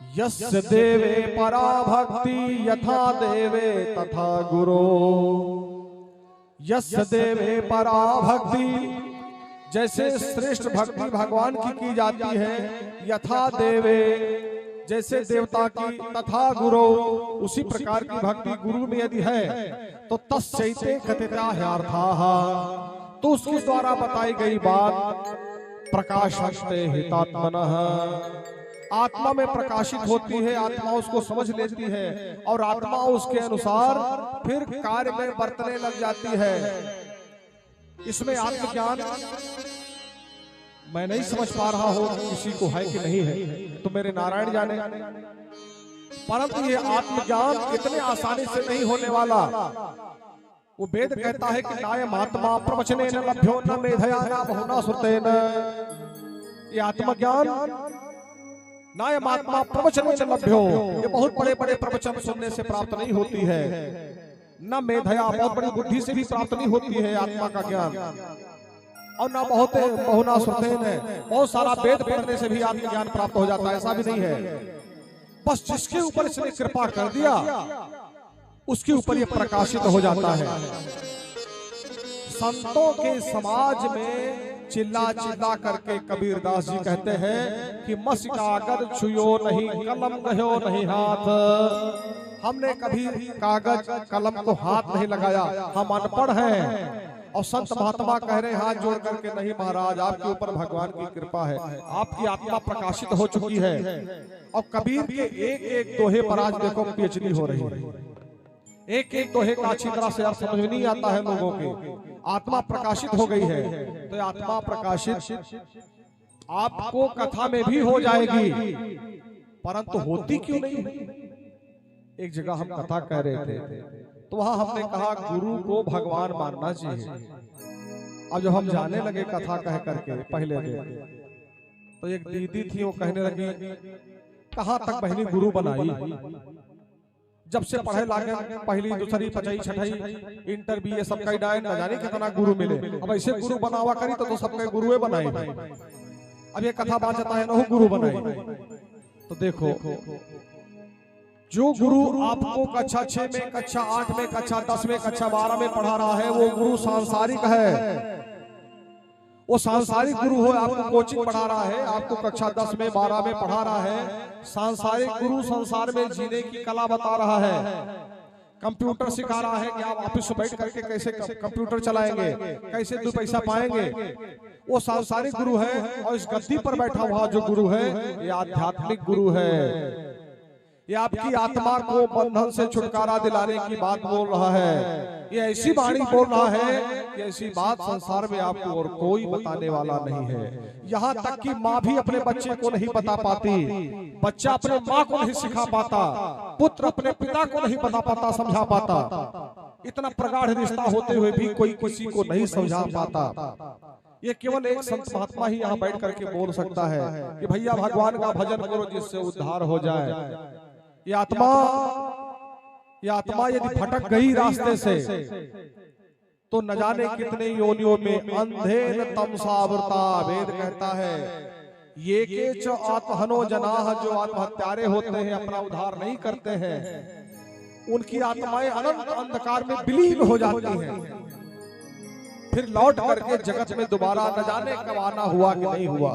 यस्य देवे परा भक्ति यथा देवे तथा गुरो। यस्य देवे परा भक्ति, जैसे श्रेष्ठ भक्ति भगवान की जाती है, यथा देवे जैसे देवता की, तथा गुरु उसी प्रकार की भक्ति गुरु में यदि है तो तस्यैते कथिताह्यर्थाः, तो उसके द्वारा बताई गई बात प्रकाशन्ते हितात्मनः, आत्मा में प्रकाशित होती है, आत्मा उसको समझ लेती है और आत्मा उसके अनुसार फिर कार्य में बरतने लग जाती है। इसमें आत्मज्ञान मैं नहीं समझ पा रहा हूं किसी को है कि नहीं है, तो मेरे नारायण जाने, परंतु ये आत्मज्ञान इतने आसानी से नहीं होने वाला। वो वेद कहता है कि नायम आत्मा प्रवचने न लभ्यो न मेधया न बहुना श्रुतेन। ये आत्मज्ञान नायम आत्मा प्रवचने न लभ्यो, ये बहुत बड़े बड़े प्रवचन सुनने से प्राप्त नहीं होती है, न मेधया बहुत बड़ी बुद्धि से भी प्राप्त नहीं होती है आत्मा का ज्ञान, और ना बहुना श्रुतेन है, बहुत सारा वेद पढ़ने से भी आत्मज्ञान प्राप्त हो जाता है, ऐसा भी नहीं है। बस जिसके ऊपर इसने कृपा कर दिया उसके ऊपर ये प्रकाशित हो जाता है। संतों के समाज में चिल्ला चिल्ला करके कबीरदास जी कहते हैं कि मस कागज छुयो नहीं कलम गयो नहीं हाथ, हमने कभी कागज कलम को हाथ नहीं लगाया, हम अनपढ़ हैं। और संत महात्मा कह रहे हैं हाथ जोड़ करके, नहीं महाराज आपके ऊपर भगवान की कृपा है, आपकी आत्मा प्रकाशित हो चुकी है। और कबीर के एक एक दोहे पर आज देखो पीएचडी हो रही है, एक एक दोहे का अच्छी तरह से अर्थ समझ नहीं आता है लोगों के, आत्मा प्रकाशित हो गई है। तो आत्मा प्रकाशित आपको कथा में भी हो जाएगी, परंतु होती क्यों नहीं? एक जगह हम कथा कह रहे थे तो वहां हमने कहा गुरु को भगवान मानना चाहिए। अब जब हम जाने लगे कथा कह करके पहले तो एक दीदी थी, वो कहने लगी कहां तक बहनी गुरु बनाई, जब से पढ़े लागे पहली दूसरी पचाई छठाई इंटर बीए सब कई डाय न जाने कितना गुरु मिले, अब ऐसे गुरु बनावा करी तो सबके गुरुए बनाए। अब ये कथा बाँचता है ना गुरु बनाई। तो देखो जो गुरु आपको कक्षा 6 में, कक्षा 8 में, कक्षा 10 में, कक्षा 12 में पढ़ा रहा है वो गुरु सांसारिक है। वो सांसारिक गुरु हो, आपको कोचिंग पढ़ा रहा है, आपको कक्षा 10 में 12 में पढ़ा रहा है। सांसारिक गुरु संसार में जीने की कला बता रहा है, कंप्यूटर सिखा रहा है कि आप ऑफिस में बैठ करके कैसे कंप्यूटर चलाएंगे, कैसे 2 पैसा पाएंगे। वो सांसारिक गुरु है। और इस गद्दी पर बैठा हुआ जो गुरु है ये आध्यात्मिक गुरु है। ये आपकी आत्मा को बंधन से छुटकारा दिलाने की बात बोल रहा है। ये ऐसी वाणी बोल रहा है कि ऐसी बात संसार में आपको और कोई बताने वाला नहीं है। यहाँ तक कि माँ भी अपने बच्चे को नहीं बता पाती, बच्चा अपने माँ को नहीं सिखा पाता, पुत्र अपने पिता को नहीं बता पाता, समझा पाता। इतना प्रगाढ़ रिश्ता होते हुए भी कोई किसी को नहीं समझा पाता। ये केवल एक संत महात्मा ही यहाँ बैठ करके बोल सकता है कि भैया भगवान का भजन करो जिससे उद्धार हो जाए। ये आत्मा यदि भटक गई रास्ते से तो न जाने कितने योनियों में अंधेन तमसावृता। वेद कहता है ये के च आत्महनो जनाः, जो आत्महत्यारे होते हैं, अपना उद्धार नहीं करते हैं, उनकी आत्माएं अनंत अंधकार में विलीन हो जाती हैं, फिर लौट करके जगत में दोबारा न जाने कब आना हुआ कि नहीं हुआ।